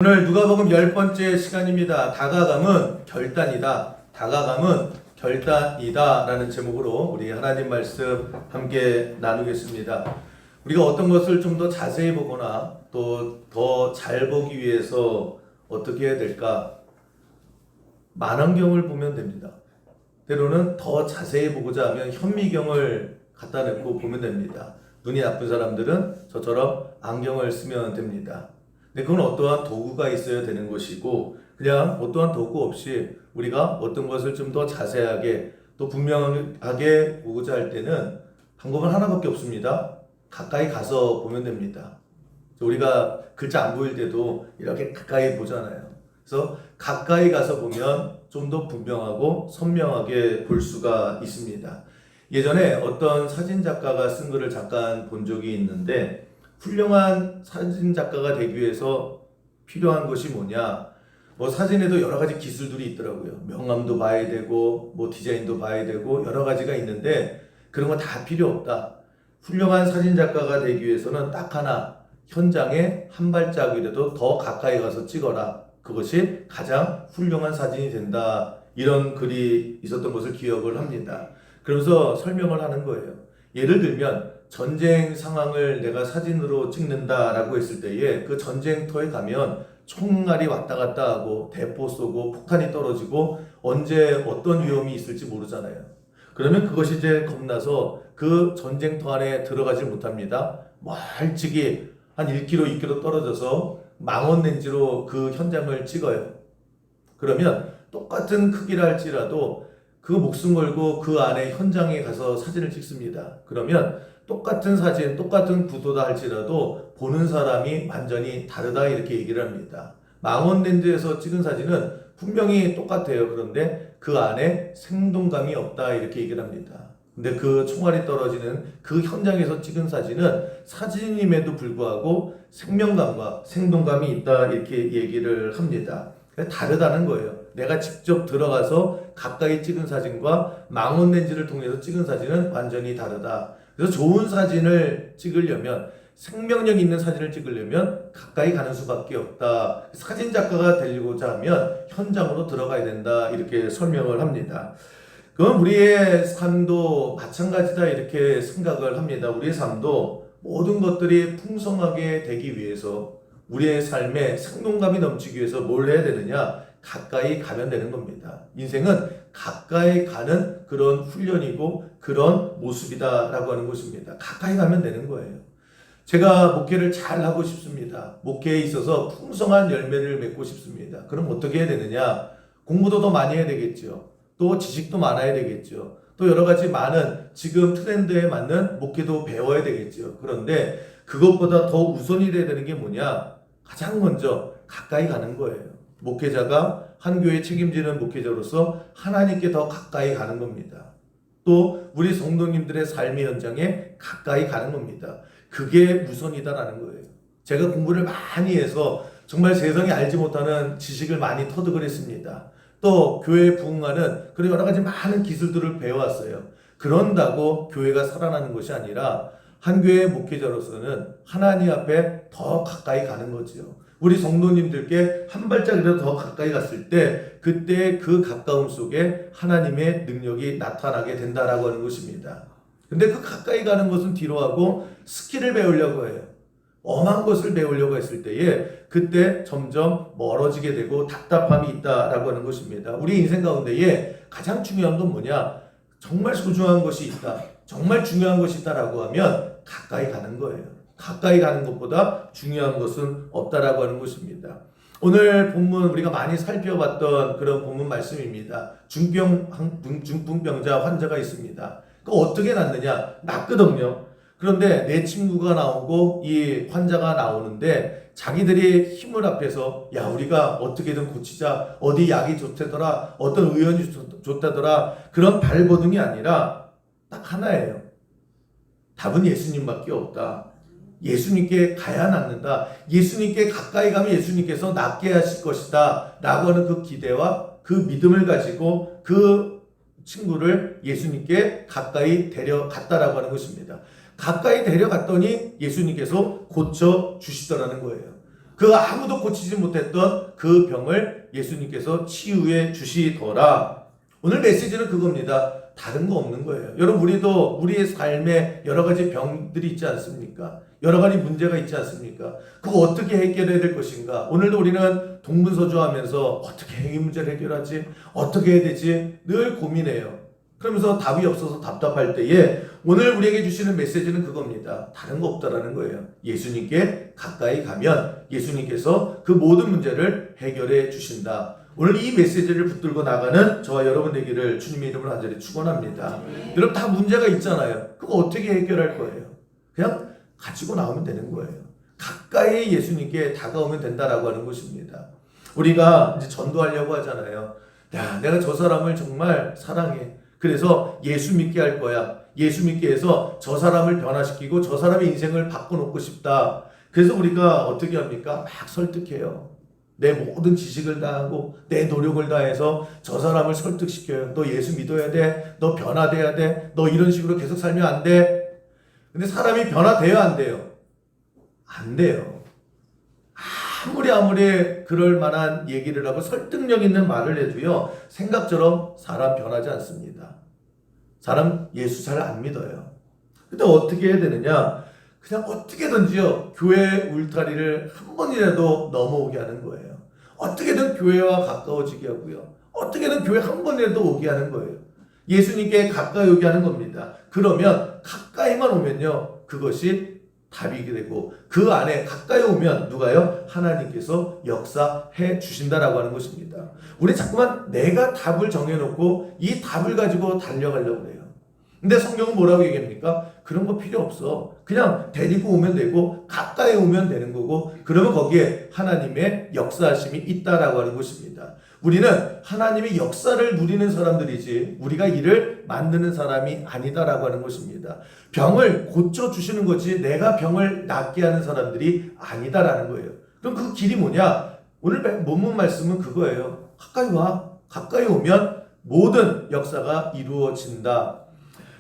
오늘 누가복음 10번째 시간입니다. 다가감은 결단이다. 다가감은 결단이다 라는 제목으로 우리 하나님 말씀 함께 나누겠습니다. 우리가 어떤 것을 좀 더 자세히 보거나 또 더 잘 보기 위해서 어떻게 해야 될까? 만원경을 보면 됩니다. 때로는 더 자세히 보고자 하면 현미경을 갖다 놓고 보면 됩니다. 눈이 나쁜 사람들은 저처럼 안경을 쓰면 됩니다. 근데 그건 어떠한 도구가 있어야 되는 것이고, 그냥 어떠한 도구 없이 우리가 어떤 것을 좀 더 자세하게 또 분명하게 보고자 할 때는 방법은 하나밖에 없습니다. 가까이 가서 보면 됩니다. 우리가 글자 안 보일 때도 이렇게 가까이 보잖아요. 그래서 가까이 가서 보면 좀 더 분명하고 선명하게 볼 수가 있습니다. 예전에 어떤 사진 작가가 쓴 글을 잠깐 본 적이 있는데, 훌륭한 사진 작가가 되기 위해서 필요한 것이 뭐냐? 사진에도 여러 가지 기술들이 있더라고요. 명암도 봐야 되고, 디자인도 봐야 되고, 여러 가지가 있는데, 그런 거 다 필요 없다. 훌륭한 사진 작가가 되기 위해서는 딱 하나, 현장에 한 발짝이라도 더 가까이 가서 찍어라. 그것이 가장 훌륭한 사진이 된다. 이런 글이 있었던 것을 기억을 합니다. 그러면서 설명을 하는 거예요. 예를 들면 전쟁 상황을 내가 사진으로 찍는다라고 했을 때에 그 전쟁터에 가면 총알이 왔다 갔다 하고 대포 쏘고 폭탄이 떨어지고 언제 어떤 위험이 있을지 모르잖아요. 그러면 그것이 이제 겁나서 그 전쟁터 안에 들어가질 못합니다. 멀찍이 한 1km, 2km 떨어져서 망원 렌즈로 그 현장을 찍어요. 그러면 똑같은 크기라 할지라도 그 목숨 걸고 그 안에 현장에 가서 사진을 찍습니다. 그러면 똑같은 사진, 똑같은 구도다 할지라도 보는 사람이 완전히 다르다 이렇게 얘기를 합니다. 망원 렌즈에서 찍은 사진은 분명히 똑같아요. 그런데 그 안에 생동감이 없다 이렇게 얘기를 합니다. 근데 그 총알이 떨어지는 그 현장에서 찍은 사진은 사진임에도 불구하고 생명감과 생동감이 있다 이렇게 얘기를 합니다. 다르다는 거예요. 내가 직접 들어가서 가까이 찍은 사진과 망원 렌즈를 통해서 찍은 사진은 완전히 다르다. 그래서 좋은 사진을 찍으려면, 생명력 있는 사진을 찍으려면 가까이 가는 수밖에 없다. 사진 작가가 되려고자 하면 현장으로 들어가야 된다 이렇게 설명을 합니다. 그럼 우리의 삶도 마찬가지다 이렇게 생각을 합니다. 우리의 삶도 모든 것들이 풍성하게 되기 위해서, 우리의 삶에 생동감이 넘치기 위해서 뭘 해야 되느냐? 가까이 가면 되는 겁니다. 인생은 가까이 가는 그런 훈련이고 그런 모습이다라고 하는 것입니다. 가까이 가면 되는 거예요. 제가 목회를 잘 하고 싶습니다. 목회에 있어서 풍성한 열매를 맺고 싶습니다. 그럼 어떻게 해야 되느냐? 공부도 더 많이 해야 되겠죠. 또 지식도 많아야 되겠죠. 또 여러 가지 많은 지금 트렌드에 맞는 목회도 배워야 되겠죠. 그런데 그것보다 더 우선이 돼야 되는 게 뭐냐? 가장 먼저 가까이 가는 거예요. 목회자가 한 교회 책임지는 목회자로서 하나님께 더 가까이 가는 겁니다. 또 우리 성도님들의 삶의 현장에 가까이 가는 겁니다. 그게 우선이다라는 거예요. 제가 공부를 많이 해서 정말 세상에 알지 못하는 지식을 많이 터득을 했습니다. 또 교회에 부응하는 그런 여러 가지 많은 기술들을 배워왔어요. 그런다고 교회가 살아나는 것이 아니라 한 교회의 목회자로서는 하나님 앞에 더 가까이 가는 거죠. 우리 성도님들께 한 발짝이라도 더 가까이 갔을 때 그때 그 가까움 속에 하나님의 능력이 나타나게 된다라고 하는 것입니다. 근데 그 가까이 가는 것은 뒤로 하고 스킬을 배우려고 해요. 엄한 것을 배우려고 했을 때에 그때 점점 멀어지게 되고 답답함이 있다라고 하는 것입니다. 우리 인생 가운데에 가장 중요한 건 뭐냐? 정말 소중한 것이 있다. 정말 중요한 것이 있다라고 하면 가까이 가는 거예요. 가까이 가는 것보다 중요한 것은 없다라고 하는 것입니다. 오늘 본문 우리가 많이 살펴봤던 그런 본문 말씀입니다. 중풍병자 환자가 있습니다. 그 어떻게 낫느냐? 낫거든요. 그런데 내 친구가 나오고 이 환자가 나오는데 자기들이 힘을 합해서 야 우리가 어떻게든 고치자, 어디 약이 좋다더라, 어떤 의원이 좋다더라, 그런 발버둥이 아니라 딱 하나예요. 답은 예수님밖에 없다. 예수님께 가야 낫는다. 예수님께 가까이 가면 예수님께서 낫게 하실 것이다 라고 하는 그 기대와 그 믿음을 가지고 그 친구를 예수님께 가까이 데려갔다라고 하는 것입니다. 가까이 데려갔더니 예수님께서 고쳐 주시더라는 거예요. 그 아무도 고치지 못했던 그 병을 예수님께서 치유해 주시더라. 오늘 메시지는 그겁니다. 다른 거 없는 거예요. 여러분, 우리도 우리의 삶에 여러 가지 병들이 있지 않습니까? 여러 가지 문제가 있지 않습니까? 그거 어떻게 해결해야 될 것인가? 오늘도 우리는 동분서주하면서 어떻게 이 문제를 해결하지? 어떻게 해야 되지? 늘 고민해요. 그러면서 답이 없어서 답답할 때에 오늘 우리에게 주시는 메시지는 그겁니다. 다른 거 없다라는 거예요. 예수님께 가까이 가면 예수님께서 그 모든 문제를 해결해 주신다. 오늘 이 메시지를 붙들고 나가는 저와 여러분 되기를 주님의 이름으로 간절히 축원합니다. 여러분, 다 문제가 있잖아요. 그거 어떻게 해결할 거예요? 그냥 가지고 나오면 되는 거예요. 가까이 예수님께 다가오면 된다라고 하는 것입니다. 우리가 이제 전도하려고 하잖아요. 야, 내가 저 사람을 정말 사랑해. 그래서 예수 믿게 할 거야. 예수 믿게 해서 저 사람을 변화시키고 저 사람의 인생을 바꿔놓고 싶다. 그래서 우리가 어떻게 합니까? 막 설득해요. 내 모든 지식을 다하고 내 노력을 다해서 저 사람을 설득시켜요. 너 예수 믿어야 돼. 너 변화돼야 돼. 너 이런 식으로 계속 살면 안 돼. 근데 사람이 변화돼야 안 돼요? 안 돼요. 아무리 그럴 만한 얘기를 하고 설득력 있는 말을 해도요, 생각처럼 사람 변하지 않습니다. 사람 예수 잘 안 믿어요. 근데 어떻게 해야 되느냐? 그냥 어떻게든지요, 교회 울타리를 한 번이라도 넘어오게 하는 거예요. 어떻게든 교회와 가까워지게 하고요. 어떻게든 교회 한 번이라도 오게 하는 거예요. 예수님께 가까이 오게 하는 겁니다. 그러면 가까이만 오면요, 그것이 답이 되고 그 안에 가까이 오면 누가요? 하나님께서 역사해 주신다라고 하는 것입니다. 우리 자꾸만 내가 답을 정해놓고 이 답을 가지고 달려가려고 해요. 근데 성경은 뭐라고 얘기합니까? 그런 거 필요 없어. 그냥 데리고 오면 되고 가까이 오면 되는 거고, 그러면 거기에 하나님의 역사하심이 있다라고 하는 것입니다. 우리는 하나님의 역사를 누리는 사람들이지 우리가 이를 만드는 사람이 아니다라고 하는 것입니다. 병을 고쳐주시는 거지 내가 병을 낫게 하는 사람들이 아니다라는 거예요. 그럼 그 길이 뭐냐? 오늘 본문 말씀은 그거예요. 가까이 와. 가까이 오면 모든 역사가 이루어진다.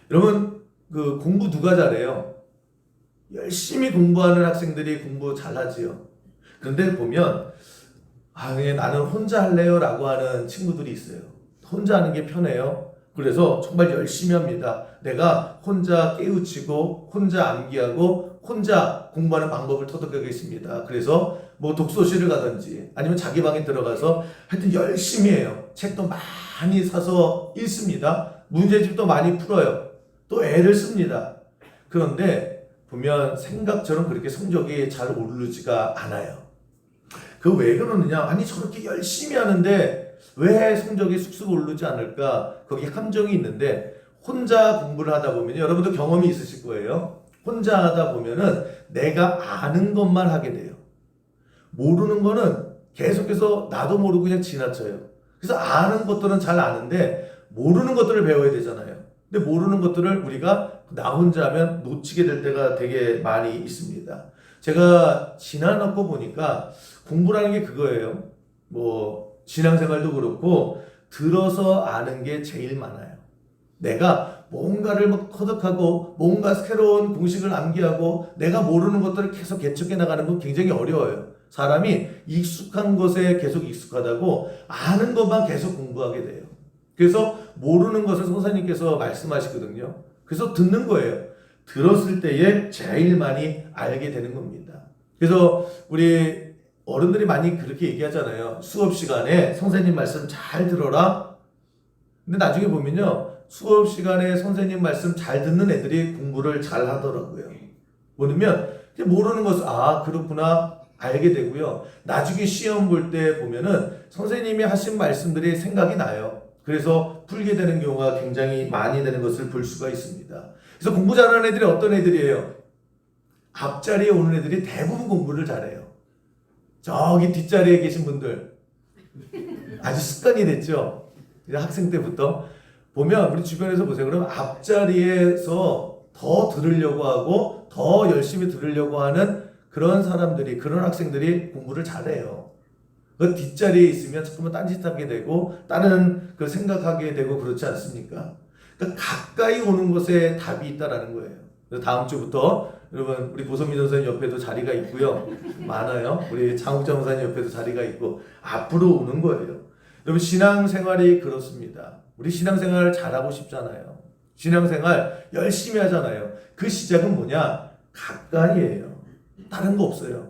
여러분, 그 공부 누가 잘해요? 열심히 공부하는 학생들이 공부 잘하지요. 그런데 보면 그냥 나는 혼자 할래요 라고 하는 친구들이 있어요. 혼자 하는 게 편해요. 그래서 정말 열심히 합니다. 내가 혼자 깨우치고 혼자 암기하고 혼자 공부하는 방법을 터득하겠습니다. 그래서 뭐 독서실을 가든지 아니면 자기 방에 들어가서 하여튼 열심히 해요. 책도 많이 사서 읽습니다. 문제집도 많이 풀어요. 또 애를 씁니다. 그런데 보면 생각처럼 그렇게 성적이 잘 오르지가 않아요. 그 왜 그러느냐? 아니 저렇게 열심히 하는데 왜 성적이 쑥쑥 오르지 않을까? 거기 함정이 있는데, 혼자 공부를 하다 보면 여러분도 경험이 있으실 거예요. 혼자 하다 보면은 내가 아는 것만 하게 돼요. 모르는 거는 계속해서 나도 모르고 그냥 지나쳐요. 그래서 아는 것들은 잘 아는데 모르는 것들을 배워야 되잖아요. 근데 모르는 것들을 우리가 나 혼자 하면 놓치게 될 때가 되게 많이 있습니다. 제가 지나놓고 보니까 공부라는 게 그거예요. 뭐 신앙생활도 그렇고 들어서 아는 게 제일 많아요. 내가 뭔가를 막 터득하고 뭔가 새로운 공식을 암기하고 내가 모르는 것들을 계속 개척해 나가는 건 굉장히 어려워요. 사람이 익숙한 것에 계속 익숙하다고 아는 것만 계속 공부하게 돼요. 그래서 모르는 것을 선생님께서 말씀하시거든요. 그래서 듣는 거예요. 들었을 때에 제일 많이 알게 되는 겁니다. 그래서 우리 어른들이 많이 그렇게 얘기하잖아요. 수업 시간에 선생님 말씀 잘 들어라. 근데 나중에 보면요, 수업 시간에 선생님 말씀 잘 듣는 애들이 공부를 잘 하더라고요. 뭐냐면 모르는 것을 그렇구나 알게 되고요. 나중에 시험 볼 때 보면은 선생님이 하신 말씀들이 생각이 나요. 그래서 풀게 되는 경우가 굉장히 많이 되는 것을 볼 수가 있습니다. 그래서 공부 잘하는 애들이 어떤 애들이에요? 앞자리에 오는 애들이 대부분 공부를 잘해요. 저기 뒷자리에 계신 분들 아주 습관이 됐죠. 학생 때부터 보면 우리 주변에서 보세요. 그러면 앞자리에서 더 들으려고 하고 더 열심히 들으려고 하는 그런 사람들이, 그런 학생들이 공부를 잘해요. 그 뒷자리에 있으면 자꾸만 딴짓하게 되고 다른 그 생각하게 되고 그렇지 않습니까? 그러니까 가까이 오는 것에 답이 있다라는 거예요. 그래서 다음 주부터 여러분 우리 고선미 전사님 옆에도 자리가 있고요. 많아요. 우리 장욱자 전사님 옆에도 자리가 있고 앞으로 오는 거예요. 여러분 신앙생활이 그렇습니다. 우리 신앙생활 잘하고 싶잖아요. 신앙생활 열심히 하잖아요. 그 시작은 뭐냐? 가까이예요. 다른 거 없어요.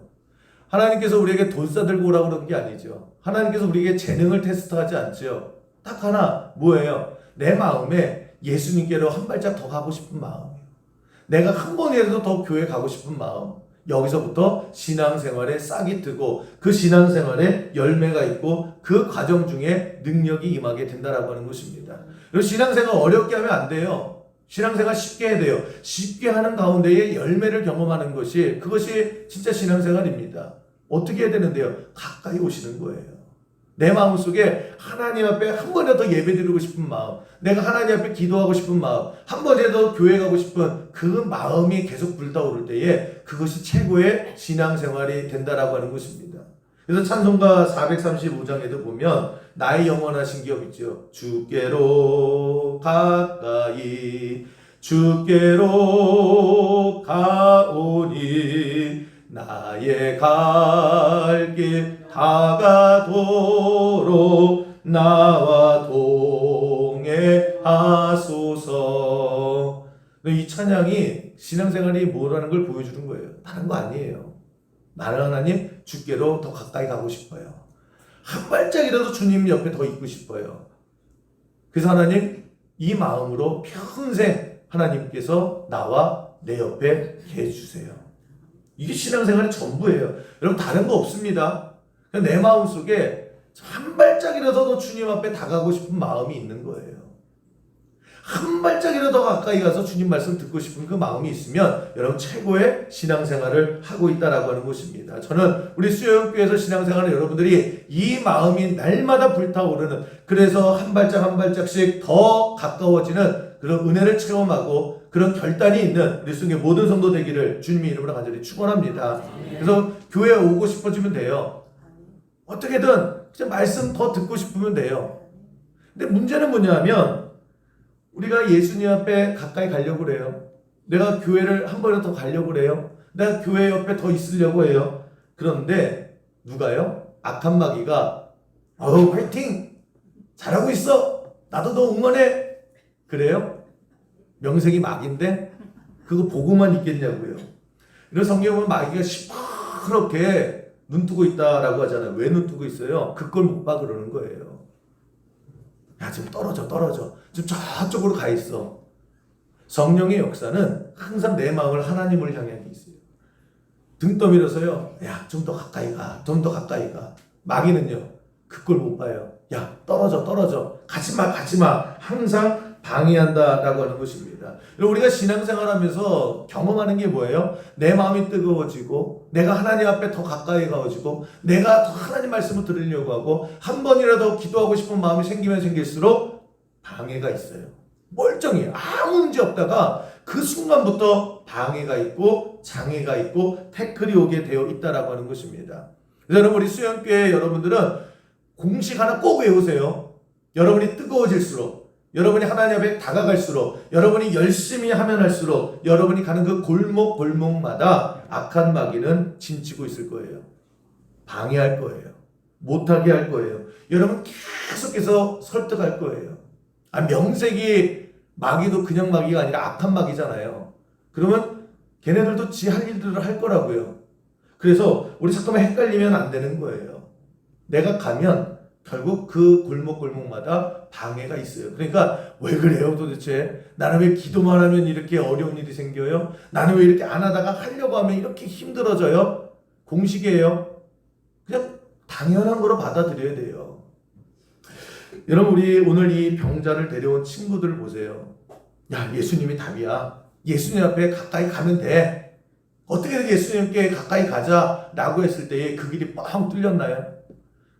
하나님께서 우리에게 돈 싸들고 오라고 그런 게 아니죠. 하나님께서 우리에게 재능을 테스트하지 않죠. 딱 하나 뭐예요? 내 마음에 예수님께로 한 발짝 더 가고 싶은 마음이에요. 내가 한 번이라도 더 교회 가고 싶은 마음. 여기서부터 신앙생활에 싹이 트고 그 신앙생활에 열매가 있고 그 과정 중에 능력이 임하게 된다라고 하는 것입니다. 그리고 신앙생활 어렵게 하면 안 돼요. 신앙생활 쉽게 해야 돼요. 쉽게 하는 가운데에 열매를 경험하는 것이 그것이 진짜 신앙생활입니다. 어떻게 해야 되는데요? 가까이 오시는 거예요. 내 마음속에 하나님 앞에 한 번이라도 더 예배드리고 싶은 마음, 내가 하나님 앞에 기도하고 싶은 마음, 한 번이라도 교회 가고 싶은 그 마음이 계속 불타오를 때에 그것이 최고의 신앙생활이 된다라고 하는 것입니다. 그래서 찬송가 435장에도 보면 나의 영원하신 기업 있죠. 주께로 가까이 주께로 가오니 나의 갈 길 다가도록 나와 동행하소서. 이 찬양이 신앙생활이 뭐라는 걸 보여주는 거예요. 다른 거 아니에요. 나는 하나님 주께로 더 가까이 가고 싶어요. 한 발짝이라도 주님 옆에 더 있고 싶어요. 그래서 하나님 이 마음으로 평생 하나님께서 나와 내 옆에 계셔주세요. 이게 신앙생활의 전부예요. 여러분 다른 거 없습니다. 그냥 내 마음속에 한 발짝이라도 더 주님 앞에 다가가고 싶은 마음이 있는 거예요. 한 발짝이라도 더 가까이 가서 주님 말씀 듣고 싶은 그 마음이 있으면 여러분 최고의 신앙생활을 하고 있다라고 하는 것입니다. 저는 우리 수영교회에서 신앙생활을 여러분들이 이 마음이 날마다 불타오르는, 그래서 한 발짝 한 발짝씩 더 가까워지는 그런 은혜를 체험하고 그런 결단이 있는 우리 수영교회 모든 성도 되기를 주님의 이름으로 간절히 축원합니다. 그래서 교회에 오고 싶어지면 돼요. 어떻게든 그냥 말씀 더 듣고 싶으면 돼요. 근데 문제는 뭐냐 하면 우리가 예수님 앞에 가까이 가려고 그래요. 내가 교회를 한 번에 더 가려고 그래요. 내가 교회 옆에 더 있으려고 해요. 그런데 누가요? 악한 마귀가 화이팅! 잘하고 있어! 나도 너 응원해! 그래요? 명색이 마귀인데 그거 보고만 있겠냐고요. 이런 성경에 보면 마귀가 시퍼렇게 눈뜨고 있다라고 하잖아요. 왜 눈뜨고 있어요? 그걸 못 봐 그러는 거예요. 야 지금 떨어져 지금 저쪽으로 가 있어. 성령의 역사는 항상 내 마음을 하나님을 향해 있어요. 등 떠밀어서요, 야 좀 더 가까이 가, 좀 더 가까이 가. 마귀는요 그걸 못 봐요. 야 떨어져 가지마 항상 방해한다라고 하는 것입니다. 우리가 신앙생활하면서 경험하는 게 뭐예요? 내 마음이 뜨거워지고 내가 하나님 앞에 더 가까이 가지고 내가 더 하나님 말씀을 들으려고 하고 한 번이라도 기도하고 싶은 마음이 생기면 생길수록 방해가 있어요. 멀쩡히 아무 문제 없다가 그 순간부터 방해가 있고 장애가 있고 태클이 오게 되어 있다라고 하는 것입니다. 그래서 여러분 우리 수영교회 여러분들은 공식 하나 꼭 외우세요. 여러분이 뜨거워질수록, 여러분이 하나님 앞에 다가갈수록, 여러분이 열심히 하면 할수록 여러분이 가는 그 골목마다 악한 마귀는 짐치고 있을 거예요. 방해할 거예요. 못하게 할 거예요. 여러분 계속해서 설득할 거예요. 명색이 마귀도 그냥 마귀가 아니라 악한 마귀잖아요. 그러면 걔네들도 지 할 일들을 할 거라고요. 그래서 우리 잠깐만 헷갈리면 안 되는 거예요. 내가 가면 결국 그 골목마다 방해가 있어요. 그러니까 왜 그래요 도대체? 나는 왜 기도만 하면 이렇게 어려운 일이 생겨요? 나는 왜 이렇게 안 하다가 하려고 하면 이렇게 힘들어져요? 공식이에요. 그냥 당연한 거로 받아들여야 돼요. 여러분 우리 오늘 이 병자를 데려온 친구들을 보세요. 야 예수님이 답이야. 예수님 앞에 가까이 가면 돼. 어떻게든 예수님께 가까이 가자라고 했을 때에 그 길이 뻥 뚫렸나요?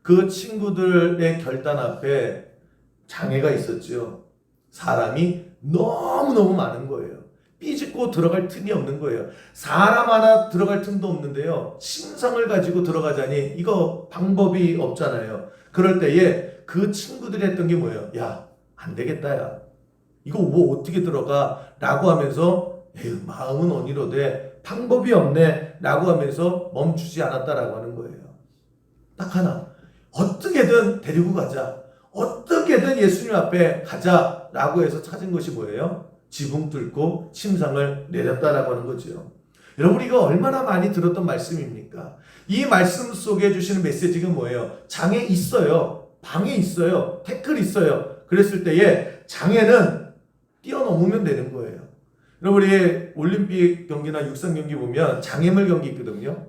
그 친구들의 결단 앞에 장애가 있었죠. 사람이 너무너무 많은 거예요. 삐집고 들어갈 틈이 없는 거예요. 사람 하나 들어갈 틈도 없는데요. 신성을 가지고 들어가자니 이거 방법이 없잖아요. 그럴 때에 그 친구들이 했던 게 뭐예요? 야, 안 되겠다 야. 이거 뭐 어떻게 들어가? 라고 하면서 에휴, 마음은 온이로되 방법이 없네 라고 하면서 멈추지 않았다라고 하는 거예요. 딱 하나, 어떻게든 데리고 가자, 어떻게든 예수님 앞에 가자라고 해서 찾은 것이 뭐예요? 지붕 뚫고 침상을 내렸다라고 하는 거죠. 여러분, 우리가 얼마나 많이 들었던 말씀입니까? 이 말씀 속에 주시는 메시지가 뭐예요? 장애 있어요, 방해 있어요, 태클 있어요. 그랬을 때에 장애는 뛰어넘으면 되는 거예요. 여러분, 우리 올림픽 경기나 육상 경기 보면 장애물 경기 있거든요.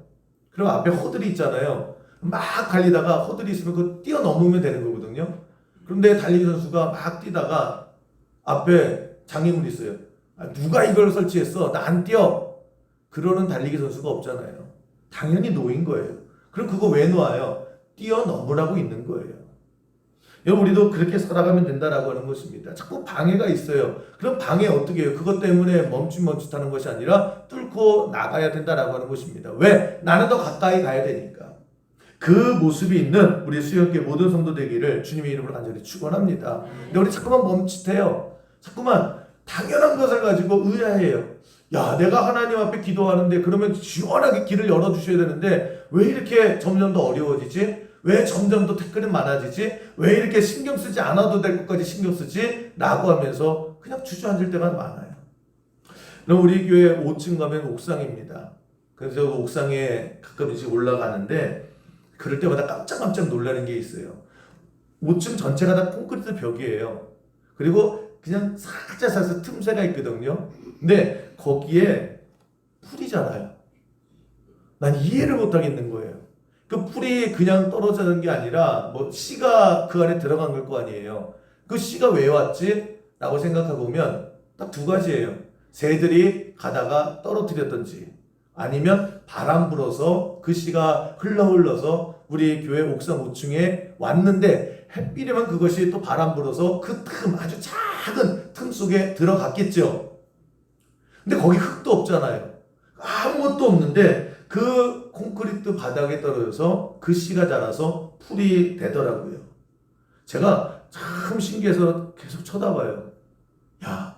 그럼 앞에 허들이 있잖아요. 막 달리다가 허들이 있으면 그거 뛰어넘으면 되는 거거든요. 그런데 달리기 선수가 막 뛰다가 앞에 장애물이 있어요. 누가 이걸 설치했어? 나 안 뛰어. 그러는 달리기 선수가 없잖아요. 당연히 놓인 거예요. 그럼 그거 왜 놓아요? 뛰어넘으라고 있는 거예요. 여러분, 우리도 그렇게 살아가면 된다라고 하는 것입니다. 자꾸 방해가 있어요. 그럼 방해 어떻게 해요? 그것 때문에 멈칫멈칫하는 것이 아니라 뚫고 나가야 된다라고 하는 것입니다. 왜? 나는 더 가까이 가야 되니까. 그 모습이 있는 우리 수영계 모든 성도 되기를 주님의 이름으로 간절히 축원합니다. 근데 우리 자꾸만 멈칫해요. 자꾸만 당연한 것을 가지고 의아해요. 야, 내가 하나님 앞에 기도하는데 그러면 시원하게 길을 열어주셔야 되는데 왜 이렇게 점점 더 어려워지지? 왜 점점 더 태클이 많아지지? 왜 이렇게 신경 쓰지 않아도 될 것까지 신경 쓰지? 라고 하면서 그냥 주저앉을 때가 많아요. 그럼 우리 교회 5층 가면 옥상입니다. 그래서 옥상에 가끔씩 올라가는데 그럴 때마다 깜짝깜짝 놀라는 게 있어요. 5층 전체가 다 콘크리트 벽이에요. 그리고 그냥 살짝 틈새가 있거든요. 근데 거기에 풀이 자라요. 난 이해를 못 하겠는 거예요. 그 풀이 그냥 떨어지는 게 아니라 뭐 씨가 그 안에 들어간 걸 거 아니에요. 그 씨가 왜 왔지? 라고 생각해 보면 딱 두 가지예요. 새들이 가다가 떨어뜨렸던지 아니면 바람 불어서 그 씨가 흘러서 우리 교회 옥상 5층에 왔는데 햇빛이면 그것이 또 바람 불어서 그 틈, 아주 작은 틈 속에 들어갔겠죠. 근데 거기 흙도 없잖아요. 아무것도 없는데 그 콘크리트 바닥에 떨어져서 그 씨가 자라서 풀이 되더라고요. 제가 참 신기해서 계속 쳐다봐요. 야,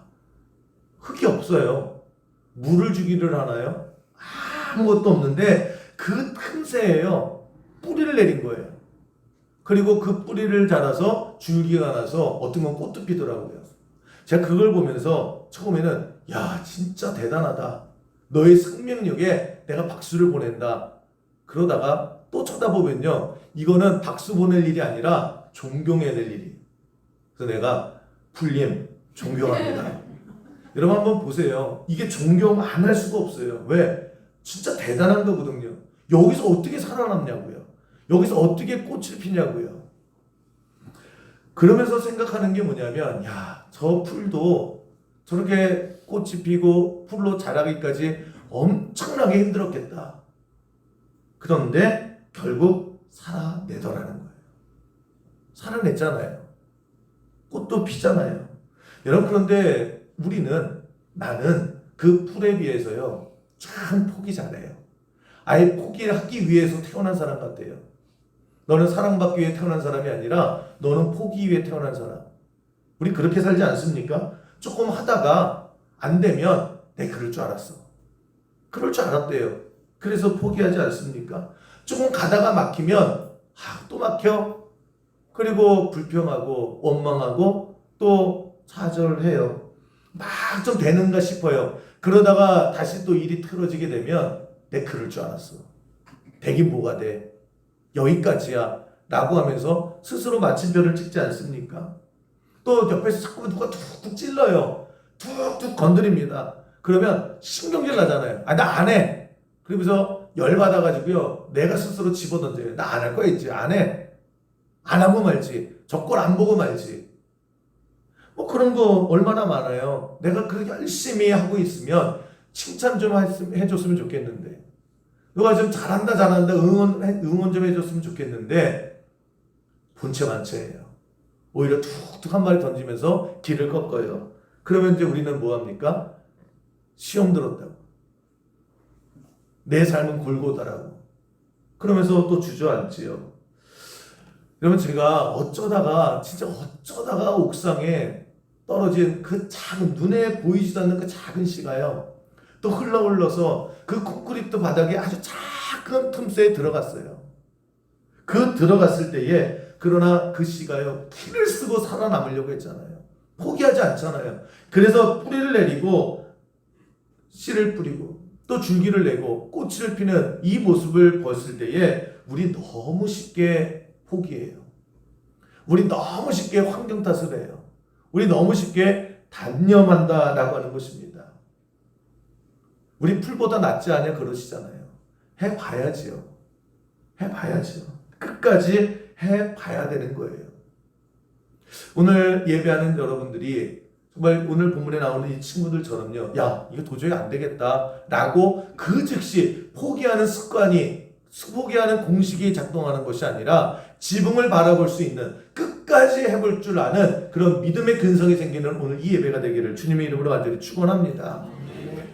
흙이 없어요. 물을 주기를 하나요? 아무것도 없는데 그 틈새에요. 뿌리를 내린 거예요. 그리고 그 뿌리를 자라서 줄기가 나서 어떤 건 꽃도 피더라고요. 제가 그걸 보면서 처음에는 야, 진짜 대단하다. 너의 생명력에 내가 박수를 보낸다. 그러다가 또 쳐다보면요, 이거는 박수 보낼 일이 아니라 존경해야 될 일이. 그래서 내가 풀림 존경합니다. 여러분 한번 보세요. 이게 존경 안 할 수가 없어요. 왜? 진짜 대단한 거거든요. 여기서 어떻게 살아남냐고요. 여기서 어떻게 꽃을 피냐고요. 그러면서 생각하는 게 뭐냐면, 야, 저 풀도 저렇게 꽃이 피고 풀로 자라기까지 엄청나게 힘들었겠다. 그런데 결국 살아내더라는 거예요. 살아냈잖아요. 꽃도 피잖아요. 여러분, 그런데 나는 그 풀에 비해서요, 참 포기 잘해요. 아예 포기하기 위해서 태어난 사람 같아요. 너는 사랑받기 위해 태어난 사람이 아니라 너는 포기 위해 태어난 사람. 우리 그렇게 살지 않습니까? 조금 하다가 안 되면 내가 그럴 줄 알았어. 그럴 줄 알았대요. 그래서 포기하지 않습니까? 조금 가다가 막히면 또 막혀. 그리고 불평하고 원망하고 또 좌절해요. 막 좀 되는가 싶어요. 그러다가 다시 또 일이 틀어지게 되면 내가 그럴 줄 알았어. 되긴 뭐가 돼. 여기까지야. 라고 하면서 스스로 마침표를 찍지 않습니까? 또 옆에서 자꾸 누가 툭툭 찔러요. 툭툭 건드립니다. 그러면 신경질 나잖아요. 나 안 해. 그러면서 열받아가지고요, 내가 스스로 집어던져요. 나 안 할 거야, 이제. 안 해. 안 하고 말지. 저 걸 안 보고 말지. 뭐 그런 거 얼마나 많아요. 내가 그렇게 열심히 하고 있으면 칭찬 좀 해줬으면 좋겠는데, 너가 좀 잘한다 응원 좀 해줬으면 좋겠는데 본체 만체예요. 오히려 툭툭 한 마리 던지면서 길을 꺾어요. 그러면 이제 우리는 뭐합니까? 시험 들었다고, 내 삶은 골고다라고 그러면서 또 주저앉지요. 여러분, 제가 진짜 어쩌다가 옥상에 떨어진 그 작은, 눈에 보이지도 않는 그 작은 씨가요, 또 흘러서 그 콘크리트 바닥에 아주 작은 틈새에 들어갔어요. 그 들어갔을 때에 그러나 그 씨가요 키를 쓰고 살아남으려고 했잖아요. 포기하지 않잖아요. 그래서 뿌리를 내리고 씨를 뿌리고 또 줄기를 내고 꽃을 피는 이 모습을 봤을 때에 우리 너무 쉽게 포기해요. 우리 너무 쉽게 환경 탓을 해요. 우리 너무 쉽게 단념한다라고 하는 것입니다. 우리 풀보다 낫지 않냐 그러시잖아요. 해봐야지요. 해봐야죠. 끝까지 해봐야 되는 거예요. 오늘 예배하는 여러분들이 정말 오늘 본문에 나오는 이 친구들처럼요. 야, 이거 도저히 안 되겠다 라고 그 즉시 포기하는 습관이, 포기하는 공식이 작동하는 것이 아니라 지붕을 바라볼 수 있는, 끝까지 해볼 줄 아는 그런 믿음의 근성이 생기는 오늘 이 예배가 되기를 주님의 이름으로 간절히 축원합니다.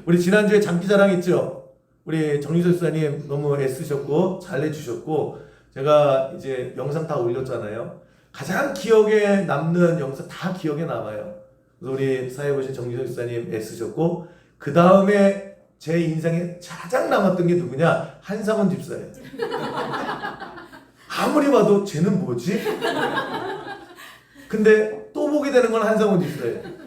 우리 지난주에 장기자랑 있죠? 우리 정유석 목사님 너무 애쓰셨고 잘 해주셨고 제가 이제 영상 다 올렸잖아요. 가장 기억에 남는 영상 다 기억에 남아요. 그래서 우리 사회 보신 정유석 목사님 애쓰셨고 그 다음에 제 인생에 가장 남았던 게 누구냐? 한상원 집사예요. 아무리 봐도 쟤는 뭐지? 근데 또 보게 되는 건 한상원 집사예요.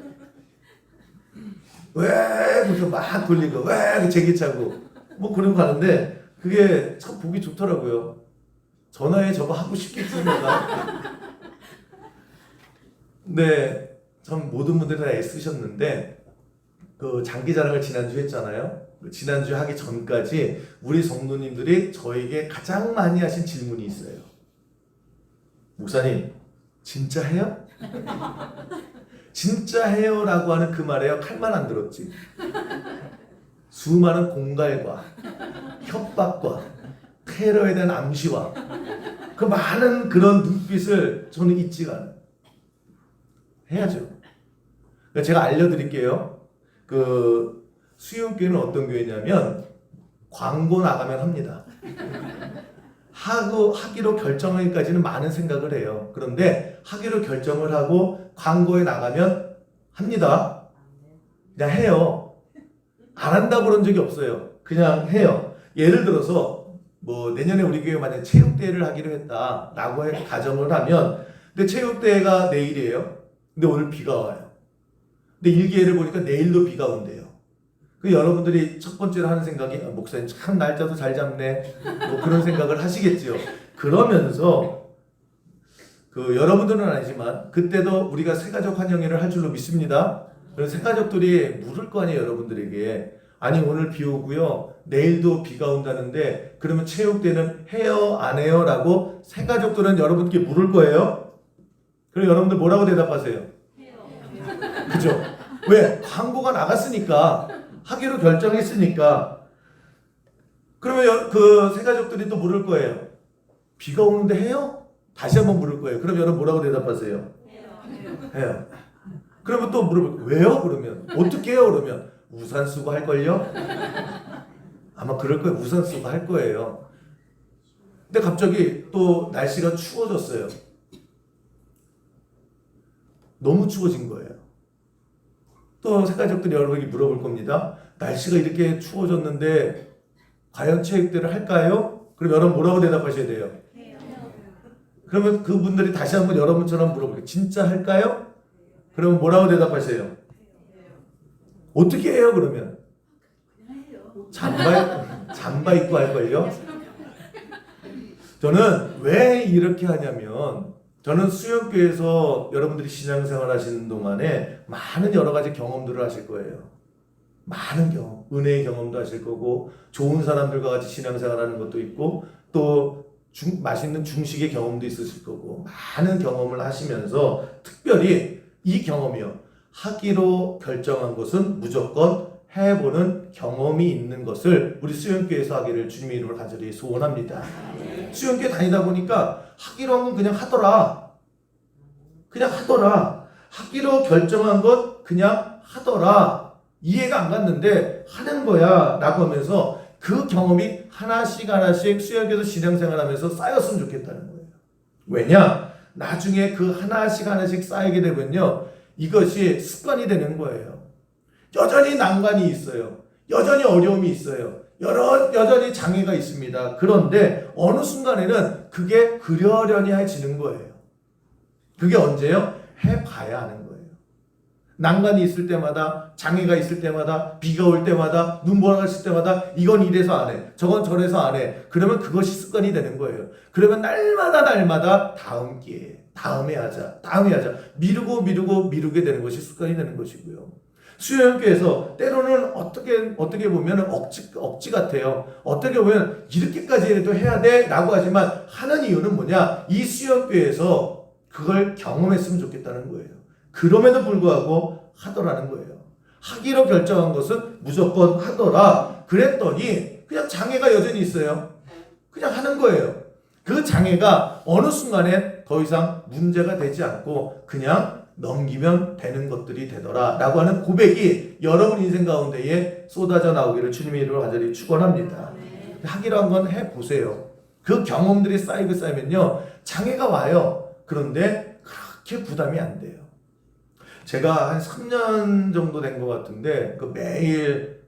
왜 무슨 막 돌리고 왜 제기차고 뭐 그런 거 하는데 그게 참 보기 좋더라고요. 전화에 저거 하고 싶겠습니다. 근데 참 모든 분들이 다 애쓰셨는데 그 장기자랑을 지난주 했잖아요. 지난주 하기 전까지 우리 성도님들이 저에게 가장 많이 하신 질문이 있어요. 목사님 진짜 해요? 진짜 해요? 라고 하는 그 말에요 칼만 안 들었지. 수많은 공갈과 협박과 테러에 대한 암시와 그 많은 그런 눈빛을 저는 잊지가 않아요. 해야죠. 제가 알려드릴게요. 그 수용교회는 어떤 교회냐면 광고 나가면 합니다. 하기로 결정하기까지는 많은 생각을 해요. 그런데 하기로 결정을 하고 광고에 나가면 합니다. 그냥 해요. 안 한다고 그런 적이 없어요. 그냥 해요. 예를 들어서 뭐 내년에 우리 교회 만약에 체육대회를 하기로 했다라고 가정을 하면 근데 체육대회가 내일이에요. 근데 오늘 비가 와요. 근데 일기예를 보니까 내일도 비가 온대요. 그 여러분들이 첫 번째로 하는 생각이 목사님 참 날짜도 잘 잡네 뭐 그런 생각을 하시겠죠. 그러면서 그 여러분들은 아니지만 그때도 우리가 새가족 환영회를 할 줄로 믿습니다. 그래서 새가족들이 물을 거 아니에요 여러분들에게. 아니 오늘 비 오고요 내일도 비가 온다는데 그러면 체육대는 해요 안 해요? 라고 새가족들은 여러분께 물을 거예요. 그럼 여러분들 뭐라고 대답하세요? 해요. 그죠? 왜? 광고가 나갔으니까 하기로 결정했으니까. 그러면 그 새가족들이 또 물을 거예요. 비가 오는데 해요? 다시 한번 물을 거예요. 그럼 여러분 뭐라고 대답하세요? 해요. 그러면 또 물어볼 거예요. 왜요? 그러면 어떻게 해요? 그러면 우산 쓰고 할걸요? 아마 그럴 거예요. 우산 쓰고 할 거예요. 근데 갑자기 또 날씨가 추워졌어요. 너무 추워진 거예요. 또 새가족들이 여러분에게 물어볼 겁니다. 날씨가 이렇게 추워졌는데 과연 체육대회를 할까요? 그럼 여러분 뭐라고 대답하셔야 돼요? 그러면 그분들이 다시 한번 여러분처럼 물어볼게요. 진짜 할까요? 그러면 뭐라고 대답하세요? 어떻게 해요 그러면? 잠바 입고 할걸요? 저는 왜 이렇게 하냐면 저는 수영교회에서 여러분들이 신앙생활 하시는 동안에 많은 여러 가지 경험들을 하실 거예요. 많은 경험, 은혜의 경험도 하실 거고 좋은 사람들과 같이 신앙생활 하는 것도 있고 또 맛있는 중식의 경험도 있으실 거고 많은 경험을 하시면서 특별히 이 경험이요. 하기로 결정한 것은 무조건 해보는 경험이 있는 것을 우리 수영교회에서 하기를 주님의 이름으로 간절히 소원합니다. 수영교회 다니다 보니까 하기로 한 건 그냥 하더라. 그냥 하더라. 하기로 결정한 것 그냥 하더라. 이해가 안 갔는데 하는 거야 라고 하면서 그 경험이 하나씩 수영교회에서 신앙생활하면서 쌓였으면 좋겠다는 거예요. 왜냐? 나중에 그 하나씩 쌓이게 되면요. 이것이 습관이 되는 거예요. 여전히 난관이 있어요. 여전히 어려움이 있어요. 여전히 장애가 있습니다. 그런데 어느 순간에는 그게 그러려니해지는 거예요. 그게 언제요? 해봐야 하는 거예요. 난간이 있을 때마다, 장애가 있을 때마다, 비가 올 때마다, 눈보라가 있을 때마다 이건 이래서 안 해, 저건 저래서 안 해. 그러면 그것이 습관이 되는 거예요. 그러면 날마다 다음 기회에, 다음에 하자, 미루게 되는 것이 습관이 되는 것이고요. 수요연교에서 때로는 어떻게 보면 억지 같아요. 어떻게 보면 이렇게까지 해도 해야 돼 라고 하지만 하는 이유는 뭐냐? 이 수요연교에서 그걸 경험했으면 좋겠다는 거예요. 그럼에도 불구하고 하더라는 거예요. 하기로 결정한 것은 무조건 하더라. 그랬더니 그냥 장애가 여전히 있어요. 그냥 하는 거예요. 그 장애가 어느 순간에 더 이상 문제가 되지 않고 그냥 넘기면 되는 것들이 되더라 라고 하는 고백이 여러분 인생 가운데에 쏟아져 나오기를 주님의 이름으로 간절히 축원합니다. 하기로 한 건 해보세요. 그 경험들이 쌓이면요 장애가 와요. 그런데 그렇게 부담이 안 돼요. 제가 한 3년 정도 된 것 같은데 매일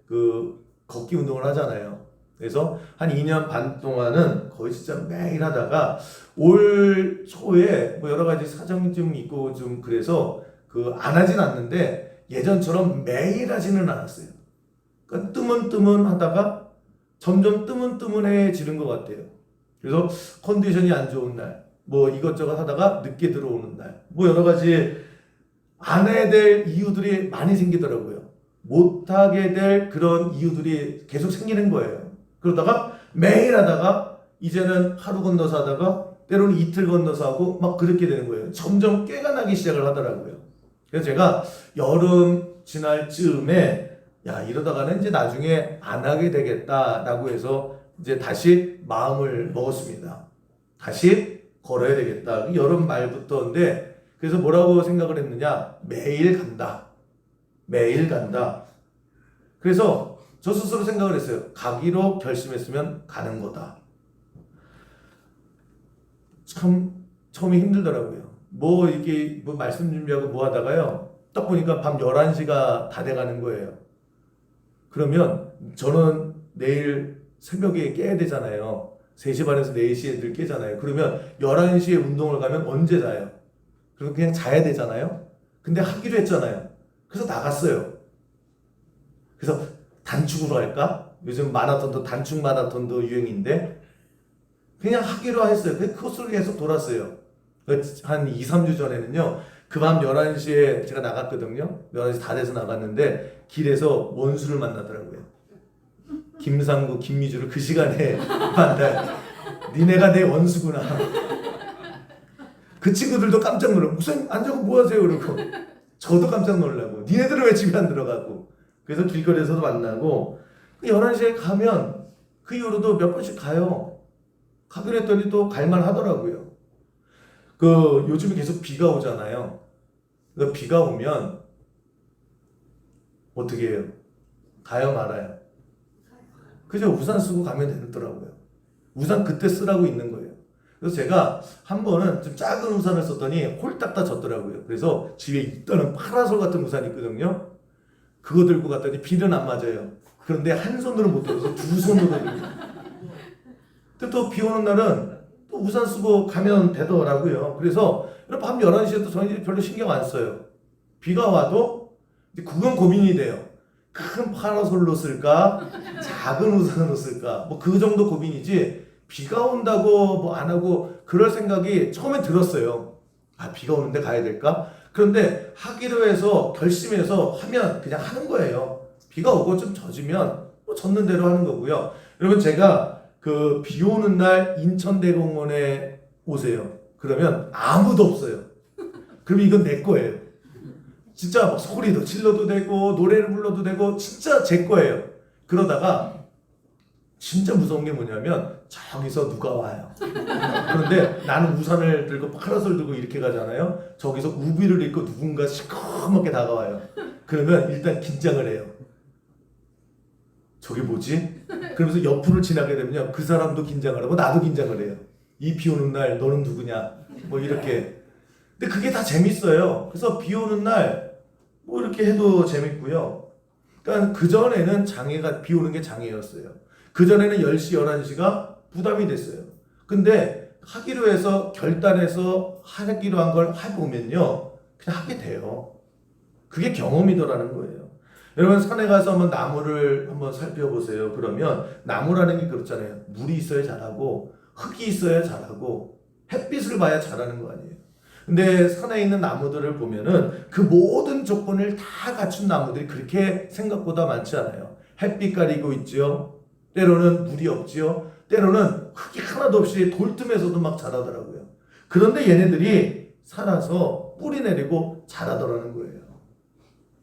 걷기 운동을 하잖아요. 그래서 한 2년 반 동안은 거의 진짜 매일 하다가 올 초에 여러 가지 사정이 좀 있고 좀 그래서 안 하진 않는데 예전처럼 매일 하지는 않았어요. 그러니까 뜨문뜨문 하다가 점점 뜨문뜨문해지는 것 같아요. 그래서 컨디션이 안 좋은 날, 이것저것 하다가 늦게 들어오는 날, 여러 가지 안 해야 될 이유들이 많이 생기더라고요. 못하게 될 그런 이유들이 계속 생기는 거예요. 그러다가 매일 하다가 이제는 하루 건너서 하다가 때로는 이틀 건너서 하고 막 그렇게 되는 거예요. 점점 꾀가 나기 시작을 하더라고요. 그래서 제가 여름 지날 즈음에 이러다가는 이제 나중에 안 하게 되겠다라고 해서 이제 다시 마음을 먹었습니다. 다시 걸어야 되겠다. 여름 말부터인데 그래서 뭐라고 생각을 했느냐? 매일 간다. 그래서 저 스스로 생각을 했어요. 가기로 결심했으면 가는 거다. 참 처음에 힘들더라고요. 이렇게 말씀 준비하고 하다가요. 딱 보니까 밤 11시가 다 돼가는 거예요. 그러면 저는 내일 새벽에 깨야 되잖아요. 3시 반에서 4시에 늘 깨잖아요. 그러면 11시에 운동을 가면 언제 자요? 그럼 그냥 자야 되잖아요. 근데 하기로 했잖아요. 그래서 나갔어요. 그래서 단축으로 할까? 요즘 단축 마라톤도 유행인데 그냥 하기로 했어요. 그 코스를 계속 돌았어요. 한 2, 3주 전에는요. 그 밤 11시에 제가 나갔거든요. 11시 다 돼서 나갔는데 길에서 원수를 만나더라고요. 김상구, 김미주를 그 시간에 만나요. 니네가 내 원수구나. 그 친구들도 깜짝 놀라고 무슨 앉아고 뭐 하세요? 그러고 저도 깜짝 놀라고 니네들은 왜 집에 안 들어가고 그래서 길거리에서도 만나고 11시에 가면 그 이후로도 몇 번씩 가요. 가기로 했더니 또 갈만 하더라고요. 요즘에 계속 비가 오잖아요. 비가 오면 어떻게 해요? 가요 말아요? 그죠? 우산 쓰고 가면 되더라고요. 우산 그때 쓰라고 있는 거예요. 그래서 제가 한 번은 좀 작은 우산을 썼더니 홀딱 다 젖더라고요. 그래서 집에 있던 파라솔 같은 우산이 있거든요. 그거 들고 갔더니 비는 안 맞아요. 그런데 한 손으로 못 들어서 두 손으로 들고. 근데 또 비 오는 날은 또 우산 쓰고 가면 되더라고요. 그래서 밤 11시에도 저는 별로 신경 안 써요. 비가 와도 그건 고민이 돼요. 큰 파라솔로 쓸까? 작은 우산으로 쓸까? 그 정도 고민이지 비가 온다고 안 하고 그럴 생각이 처음에 들었어요. 비가 오는데 가야 될까? 그런데 하기로 해서 결심해서 하면 그냥 하는 거예요. 비가 오고 좀 젖으면 젖는 대로 하는 거고요. 여러분 제가 비 오는 날 인천대공원에 오세요. 그러면 아무도 없어요. 그럼 이건 내 거예요. 진짜 소리도 질러도 되고 노래를 불러도 되고 진짜 제 거예요. 그러다가 진짜 무서운 게 뭐냐면 저기서 누가 와요. 그런데 나는 우산을 들고 파라솔 들고 이렇게 가잖아요. 저기서 우비를 입고 누군가 시커멓게 다가와요. 그러면 일단 긴장을 해요. 저게 뭐지? 그러면서 옆으로 지나게 되면요. 그 사람도 긴장을 하고 나도 긴장을 해요. 이 비 오는 날 너는 누구냐? 이렇게. 근데 그게 다 재밌어요. 그래서 비 오는 날 이렇게 해도 재밌고요. 그러니까 그전에는 장애가, 비 오는 게 장애였어요. 그전에는 10시, 11시가 부담이 됐어요. 근데 하기로 해서 결단해서 하기로 한 걸 해보면요, 그냥 하게 돼요. 그게 경험이더라는 거예요. 여러분, 산에 가서 한번 나무를 한번 살펴보세요. 그러면 나무라는 게 그렇잖아요. 물이 있어야 자라고, 흙이 있어야 자라고, 햇빛을 봐야 자라는 거 아니에요. 근데 산에 있는 나무들을 보면은 그 모든 조건을 다 갖춘 나무들이 그렇게 생각보다 많지 않아요. 햇빛 가리고 있죠. 때로는 물이 없죠. 때로는 흙이 하나도 없이 돌틈에서도 막 자라더라고요. 그런데 얘네들이 살아서 뿌리 내리고 자라더라는 거예요.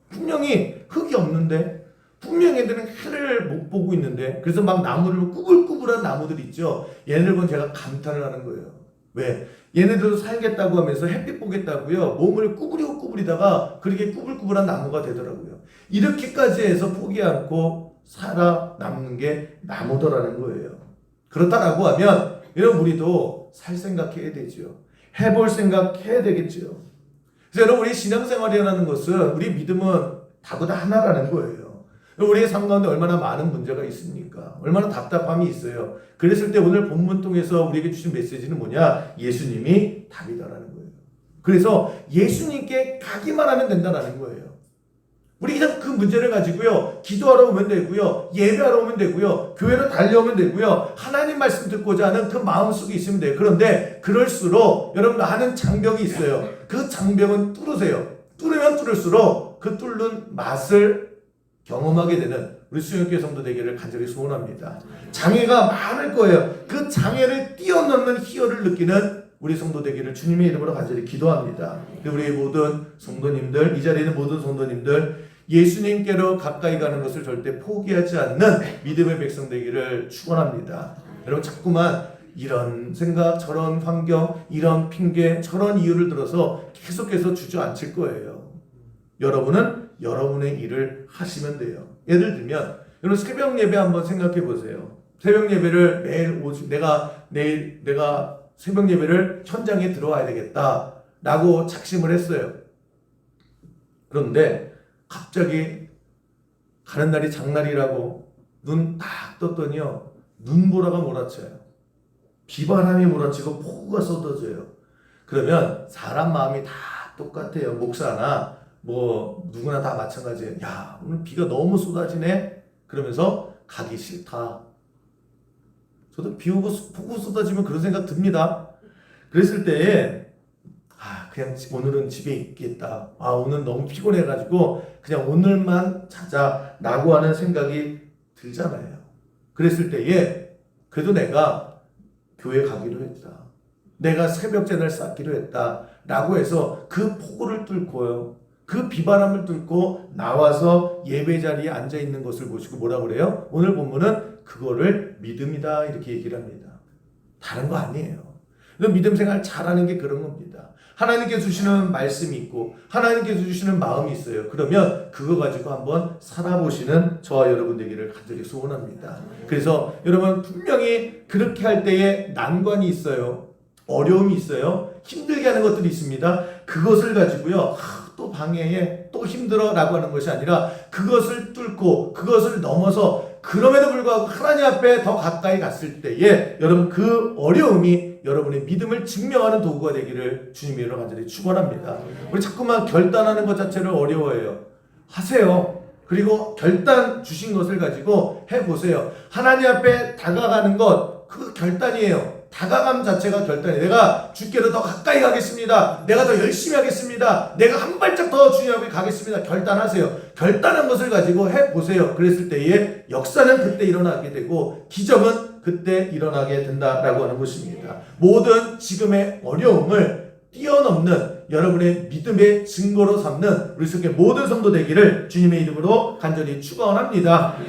분명히 흙이 없는데, 분명히 얘들은 해를 못 보고 있는데, 그래서 막 나무를, 꾸불꾸불한 나무들 있죠. 얘네들 보면 제가 감탄을 하는 거예요. 왜? 얘네들도 살겠다고 하면서 햇빛 보겠다고요, 몸을 구부리다가 그렇게 꾸불꾸불한 나무가 되더라고요. 이렇게까지 해서 포기 않고 살아남는 게 나무더라는 거예요. 그렇다라고 하면 여러분, 우리도 살 생각해야 되죠. 해볼 생각해야 되겠죠. 그래서 여러분, 우리 신앙생활이라는 것은, 우리 믿음은 다보다 하나라는 거예요. 우리의 삶 가운데 얼마나 많은 문제가 있습니까? 얼마나 답답함이 있어요. 그랬을 때 오늘 본문 통해서 우리에게 주신 메시지는 뭐냐? 예수님이 답이다라는 거예요. 그래서 예수님께 가기만 하면 된다라는 거예요. 우리 그냥 그 문제를 가지고요, 기도하러 오면 되고요, 예배하러 오면 되고요, 교회로 달려오면 되고요, 하나님 말씀 듣고자 하는 그 마음속에 있으면 돼요. 그런데 그럴수록 여러분, 하는 장벽이 있어요. 그 장벽은 뚫으세요. 뚫으면 뚫을수록 그 뚫는 맛을 경험하게 되는 우리 수영교회 성도 되기를 간절히 소원합니다. 장애가 많을 거예요. 그 장애를 뛰어넘는 희열을 느끼는 우리 성도 되기를 주님의 이름으로 간절히 기도합니다. 우리 모든 성도님들, 이 자리에 있는 모든 성도님들, 예수님께로 가까이 가는 것을 절대 포기하지 않는 믿음의 백성 되기를 축원합니다. 여러분, 자꾸만 이런 생각, 저런 환경, 이런 핑계, 저런 이유를 들어서 계속해서 주저앉힐 거예요. 여러분은 여러분의 일을 하시면 돼요. 예를 들면, 여러분, 새벽 예배 한번 생각해 보세요. 새벽 예배를 내가 새벽 예배를 현장에 들어와야 되겠다라고 작심을 했어요. 그런데 갑자기 가는 날이 장날이라고 눈 딱 떴더니요, 눈보라가 몰아쳐요. 비바람이 몰아치고 폭우가 쏟아져요. 그러면 사람 마음이 다 똑같아요. 목사나 뭐 누구나 다 마찬가지예요. 야, 오늘 비가 너무 쏟아지네? 그러면서 가기 싫다. 저도 비 오고 폭우 쏟아지면 그런 생각 듭니다. 그랬을 때에 그냥 오늘은 집에 있겠다. 오늘 너무 피곤해가지고 그냥 오늘만 자자라고 하는 생각이 들잖아요. 그랬을 때에 그래도 내가 교회 가기로 했다. 내가 새벽 제단을 쌓기로 했다. 라고 해서 그 폭우를 뚫고요, 그 비바람을 뚫고 나와서 예배 자리에 앉아 있는 것을 보시고 뭐라 그래요? 오늘 본문은 그거를 믿음이다 이렇게 얘기를 합니다. 다른 거 아니에요. 믿음 생활 잘하는 게 그런 겁니다. 하나님께서 주시는 말씀이 있고 하나님께서 주시는 마음이 있어요. 그러면 그거 가지고 한번 살아보시는 저와 여러분 되기를 간절히 소원합니다. 그래서 여러분, 분명히 그렇게 할 때에 난관이 있어요. 어려움이 있어요. 힘들게 하는 것들이 있습니다. 그것을 가지고요, 또 방해해, 또 힘들어 라고 하는 것이 아니라 그것을 뚫고 그것을 넘어서 그럼에도 불구하고 하나님 앞에 더 가까이 갔을 때에 여러분, 그 어려움이 여러분의 믿음을 증명하는 도구가 되기를 주님의 이름으로 간절히 축원합니다. 우리 자꾸만 결단하는 것 자체를 어려워해요. 하세요. 그리고 결단 주신 것을 가지고 해보세요. 하나님 앞에 다가가는 것, 그 결단이에요. 다가감 자체가 결단이에요. 내가 주께로 더 가까이 가겠습니다. 내가 더 열심히 하겠습니다. 내가 한 발짝 더 주님 앞에 가겠습니다. 결단하세요. 결단한 것을 가지고 해보세요. 그랬을 때에 역사는 그때 일어나게 되고 기적은 그때 일어나게 된다라고 하는 것입니다. 모든 지금의 어려움을 뛰어넘는 여러분의 믿음의 증거로 삼는 우리 속의 모든 성도 되기를 주님의 이름으로 간절히 축원합니다.